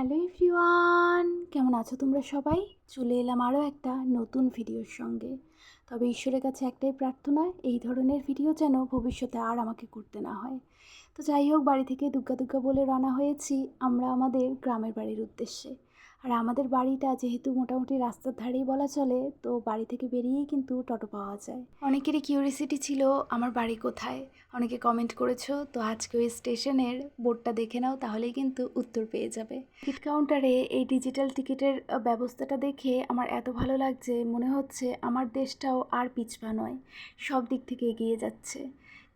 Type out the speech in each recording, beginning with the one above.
Hello everyone, কেমন আছো তোমরা সবাই? চলে এলাম আরও একটা নতুন ভিডিওর সঙ্গে। তবে ঈশ্বরের কাছে একটাই প্রার্থনা, এই ধরনের ভিডিও যেন ভবিষ্যতে আর আমাকে করতে না হয়। তো যাই হোক, বাড়ি থেকে দুগ্গা দুগ্গা বলে রওনা হয়েছি আমরা আমাদের গ্রামের বাড়ির উদ্দেশ্যে। আর আমাদের বাড়িটা যেহেতু মোটামুটি রাস্তার ধারেই বলা চলে, তো বাড়ি থেকে বেরিয়েই কিন্তু টোটো পাওয়া যায়। অনেকেরই কিউরিয়াসিটি ছিল আমার বাড়ি কোথায়, অনেকে কমেন্ট করেছো, তো আজকে ওই স্টেশনের বোর্ডটা দেখে নাও, তাহলেই কিন্তু উত্তর পেয়ে যাবে। টিকিট কাউন্টারে এই ডিজিটাল টিকিটের ব্যবস্থাটা দেখে আমার এত ভালো লাগছে, মনে হচ্ছে আমার দেশটাও আর পিছপা নয়, সব দিক থেকে এগিয়ে যাচ্ছে।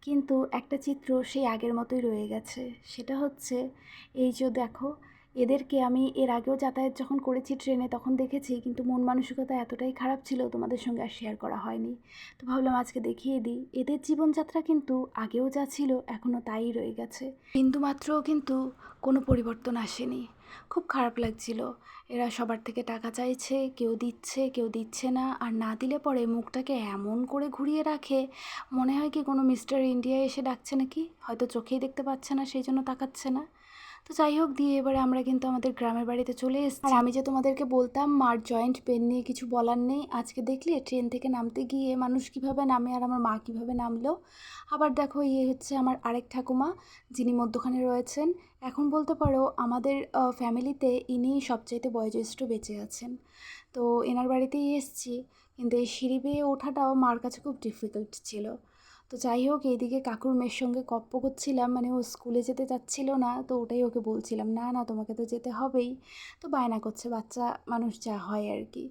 কিন্তু একটা চিত্র সেই আগের মতোই রয়ে গেছে, সেটা হচ্ছে এই যে দেখো, এদেরকে আমি এর আগেও যাতায়াত যখন করেছি ট্রেনে তখন দেখেছি, কিন্তু মন মানসিকতা এতটাই খারাপ ছিল তোমাদের সঙ্গে আর শেয়ার করা হয়নি। তো ভাবলাম আজকে দেখিয়ে দিই, এদের জীবনযাত্রা কিন্তু আগেও যা ছিল এখনও তাই রয়ে গেছে, বিন্দুমাত্রও কিন্তু কোনো পরিবর্তন আসেনি। খুব খারাপ লাগছিল, এরা সবার থেকে টাকা চাইছে, কেউ দিচ্ছে কেউ দিচ্ছে না, আর না দিলে পরে মুখটাকে এমন করে ঘুরিয়ে রাখে, মনে হয় কি কোনো মিস্টার ইন্ডিয়া এসে ডাকছে নাকি, হয়তো চোখেই দেখতে পাচ্ছে না সেই জন্য তাকাচ্ছে না। তো যাই হোক, দিয়ে এবারে আমরা কিন্তু আমাদের গ্রামের বাড়িতে চলে এসেছি। আর আমি যে তোমাদেরকে বলতাম মার জয়েন্ট পেন নিয়ে কিছু বলার নেই, আজকে দেখলে ট্রেন থেকে নামতে গিয়ে মানুষ কিভাবে নামে আর আমার মা কিভাবে নামলো। আবার দেখো, ইয়ে হচ্ছে আমার আরেক ঠাকুমা, যিনি মধ্যখানে রয়েছেন। এখন বলতে পারো আমাদের ফ্যামিলিতে ইনিই সবচাইতে বয়োজ্যেষ্ঠ বেঁচে আছেন। তো এনার বাড়িতেই এসেছি, কিন্তু এই সিঁড়ি বেয়ে ওঠাটাও মার কাছে খুব ডিফিকাল্ট ছিল। তো যাই হোক, এইদিকে কাকুর মেয়ের সঙ্গে গপ্প করছিলাম, মানে ও স্কুলে যেতে চাচ্ছিল না, তো ওটাই ওকে বলছিলাম, না না তোমাকে তো যেতে হবেই। তো বায়না করছে, বাচ্চা মানুষ যা হয় আর কি।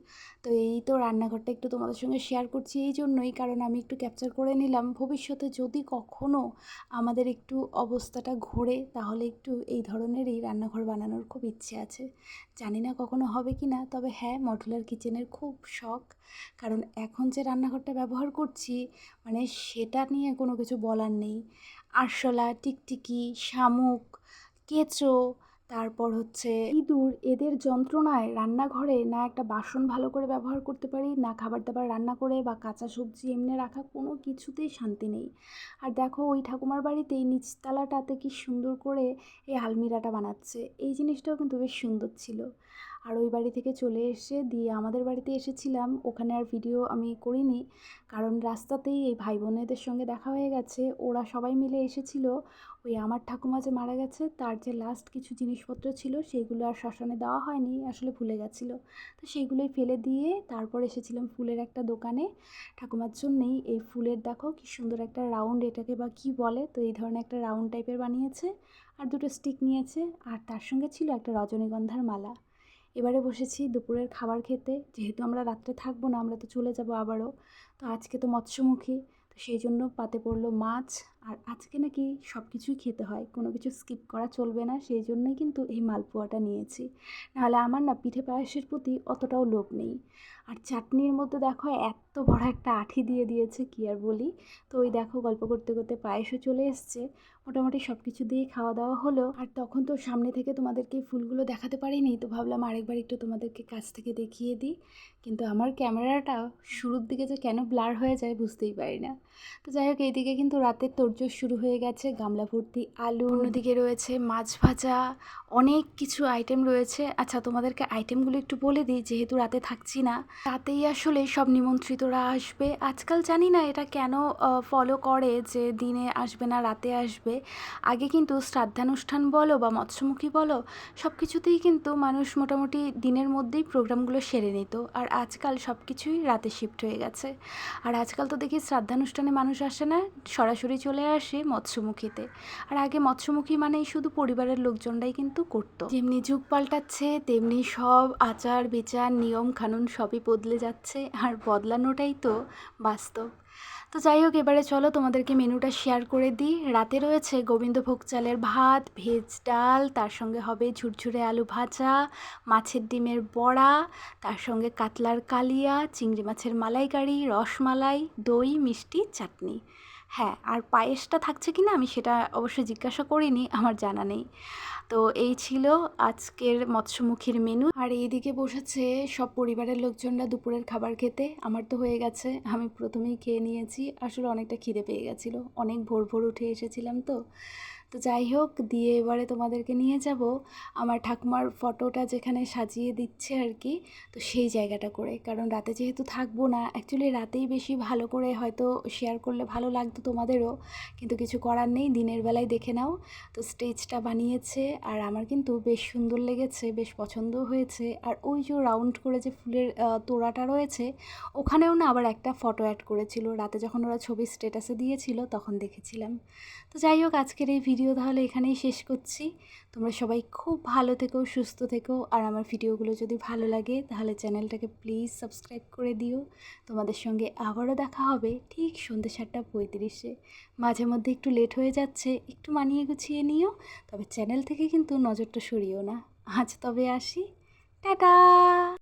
তো এই তো রান্নাঘরটা একটু তোমাদের সঙ্গে শেয়ার করছি এই জন্যই, কারণ আমি একটু ক্যাপচার করে নিলাম, ভবিষ্যতে যদি কখনও আমাদের একটু অবস্থাটা ঘোরে তাহলে একটু এই ধরনেরই রান্নাঘর বানানোর খুব ইচ্ছে আছে। জানি না কখনো হবে কি না, তবে হ্যাঁ, মডুলার কিচেনের খুব শখ। কারণ এখন যে রান্নাঘরটা ব্যবহার করছি, মানে সেটা নিয়ে কোনো কিছু বলার নেই। আরশোলা, টিকটিকি, শামুক, কেঁচো, তারপর হচ্ছে ইঁদুর, এদের যন্ত্রণায় রান্নাঘরে না একটা বাসন ভালো করে ব্যবহার করতে পারি, না খাবার দাবার রান্না করে বা কাঁচা সবজি এমনি রাখা, কোনো কিছুতেই শান্তি নেই। আর দেখো, ওই ঠাকুমার বাড়িতেই নিচতলাটাতে কি সুন্দর করে এই আলমিরাটা বানাচ্ছে, এই জিনিসটাও কিন্তু বেশ সুন্দর ছিল। আর ওই বাড়ি থেকে চলে এসে দিয়ে আমাদের বাড়িতে এসেছিলাম, ওখানে আর ভিডিও আমি করিনি, কারণ রাস্তাতেই এই ভাই বোনেদের সঙ্গে দেখা হয়ে গেছে, ওরা সবাই মিলে এসেছিল। ওই আমার ঠাকুমা যে মারা গেছে তার যে লাস্ট কিছু জিনিসপত্র ছিল সেইগুলো আর শ্মশানে দেওয়া হয়নি, আসলে ভুলে গেছিলো। তো সেইগুলোই ফেলে দিয়ে তারপর এসেছিলাম ফুলের একটা দোকানে ঠাকুমার জন্যেই। এই ফুলের দেখো কি সুন্দর একটা রাউন্ড, এটাকে বা কী বলে, তো এই ধরনের একটা রাউন্ড টাইপের বানিয়েছে, আর দুটো স্টিক নিয়েছে, আর তার সঙ্গে ছিল একটা রজনীগন্ধার মালা। এবারে বসেছি দুপুরের খাবার খেতে, যেহেতু আমরা রাত্রে থাকবো না, আমরা তো চলে যাব আবারও। তো আজকে তো মৎস্যমুখী, তো সেই জন্য পাতে পড়লো মাছ। আর আজকে নাকি সব কিছুই খেতে হয়, কোনো কিছু স্কিপ করা চলবে না, সেই জন্যই কিন্তু এই মালপোয়াটা নিয়েছি। নাহলে আমার না পিঠে পায়েসের প্রতি অতটাও লোভ নেই। আর চাটনির মধ্যে দেখো এত বড় একটা আঁঠি দিয়ে দিয়েছে, কী আর বলি। তো ওই দেখো, গল্প করতে করতে পায়েসও চলে এসছে, মোটামুটি সব কিছু দিয়েই খাওয়া দাওয়া হলো। আর তখন তো সামনে থেকে তোমাদেরকে এই ফুলগুলো দেখাতে পারিনি, তো ভাবলাম আরেকবার একটু তোমাদেরকে কাছ থেকে দেখিয়ে দিই। কিন্তু আমার ক্যামেরাটা শুরুর দিকে যে কেন ব্লার হয়ে যায় বুঝতেই পারি না। তো যাই হোক, এইদিকে কিন্তু রাতের তোড়জোড় শুরু হয়ে গেছে, গামলা ভর্তি আলু, অন্যদিকে রয়েছে মাছ ভাজা, অনেক কিছু আইটেম রয়েছে। আচ্ছা, তোমাদেরকে আইটেমগুলো একটু বলে দিই, যেহেতু রাতে থাকছি না, রাতেই আসলে সব নিমন্ত্রিতরা আসবে। আজকাল জানি না এটা কেন ফলো করে যে দিনে আসবে না রাতে আসবে। আগে কিন্তু শ্রাদ্ধানুষ্ঠান বলো বা মৎস্যমুখী বলো, সব কিছুতেই কিন্তু মানুষ মোটামুটি দিনের মধ্যেই প্রোগ্রামগুলো সেরে নিত, আর আজকাল সব কিছুই রাতে শিফট হয়ে গেছে। আর আজকাল তো দেখি শ্রাদ্ধানুষ্ঠানে মানুষ আসে না, সরাসরি চলে আসে মৎস্যমুখীতে। আর আগে মৎস্যমুখী মানেই শুধু পরিবারের লোকজনরাই কিন্তু করতো। যেমনি যুগ পাল্টাচ্ছে তেমনি সব আচার বিচার নিয়ম কানুন সবই বদলে যাচ্ছে, আর বদলানোটাই তো বাস্তব। তো যাই হোক, এবারে চলো তোমাদেরকে মেনুটা শেয়ার করে দিই। রাতে রয়েছে গোবিন্দভোগ চালের ভাত, ভেজ ডাল, তার সঙ্গে হবে ঝুরঝুরে আলু ভাজা, মাছের ডিমের বড়া, তার সঙ্গে কাতলার কালিয়া, চিংড়ি মাছের মালাইকারি, রসমালাই, দই, মিষ্টি, চাটনি। হ্যাঁ, আর পায়েসটা থাকছে কি না আমি সেটা অবশ্যই জিজ্ঞাসা করিনি, আমার জানা নেই। তো এই ছিল আজকের মৎস্যমুখীর মেনু। আর এইদিকে বসেছে সব পরিবারের লোকজনরা দুপুরের খাবার খেতে। আমার তো হয়ে গেছে, আমি প্রথমেই খেয়ে নিয়েছি, আসলে অনেকটা খিদে পেয়ে গেছিলো, অনেক ভোর ভোর উঠে এসেছিলাম তো। তো যাই হোক, দিয়ে এবারে তোমাদেরকে নিয়ে যাব আমার ঠাকুমার ফটোটা যেখানে সাজিয়ে দিচ্ছে আর কি, তো সেই জায়গাটা করে। কারণ রাতে যেহেতু থাকবো না, অ্যাকচুয়ালি রাতেই বেশি ভালো করে হয়তো শেয়ার করলে ভালো লাগতো তোমাদেরও, কিন্তু কিছু করার নেই, দিনের বেলায় দেখে নাও। তো স্টেজটা বানিয়েছে আর আমার কিন্তু বেশ সুন্দর লেগেছে, বেশ পছন্দও হয়েছে। আর ওই যে রাউন্ড করে যে ফুলের তোড়াটা রয়েছে, ওখানেও না আবার একটা ফটো অ্যাড করেছিল, রাতে যখন ওরা ছবি স্ট্যাটাসে দিয়েছিল তখন দেখেছিলাম। তো যাই হোক, আজকের এই ভিডিও তাহলে এখানেই শেষ করছি। তোমরা সবাই খুব ভালো থেকো, সুস্থ থেকো, আর আমার ভিডিওগুলো যদি ভালো লাগে তাহলে চ্যানেলটাকে প্লিজ সাবস্ক্রাইব করে দিও। তোমাদের সঙ্গে আবারও দেখা হবে ঠিক সন্ধ্যে 7:35-এ। মাঝে মধ্যে একটু লেট হয়ে যাচ্ছে, একটু মানিয়ে গুছিয়ে নিও, তবে চ্যানেল থেকে কিন্তু নজরটা সরিও না। আজ তবে আসি, টাটা।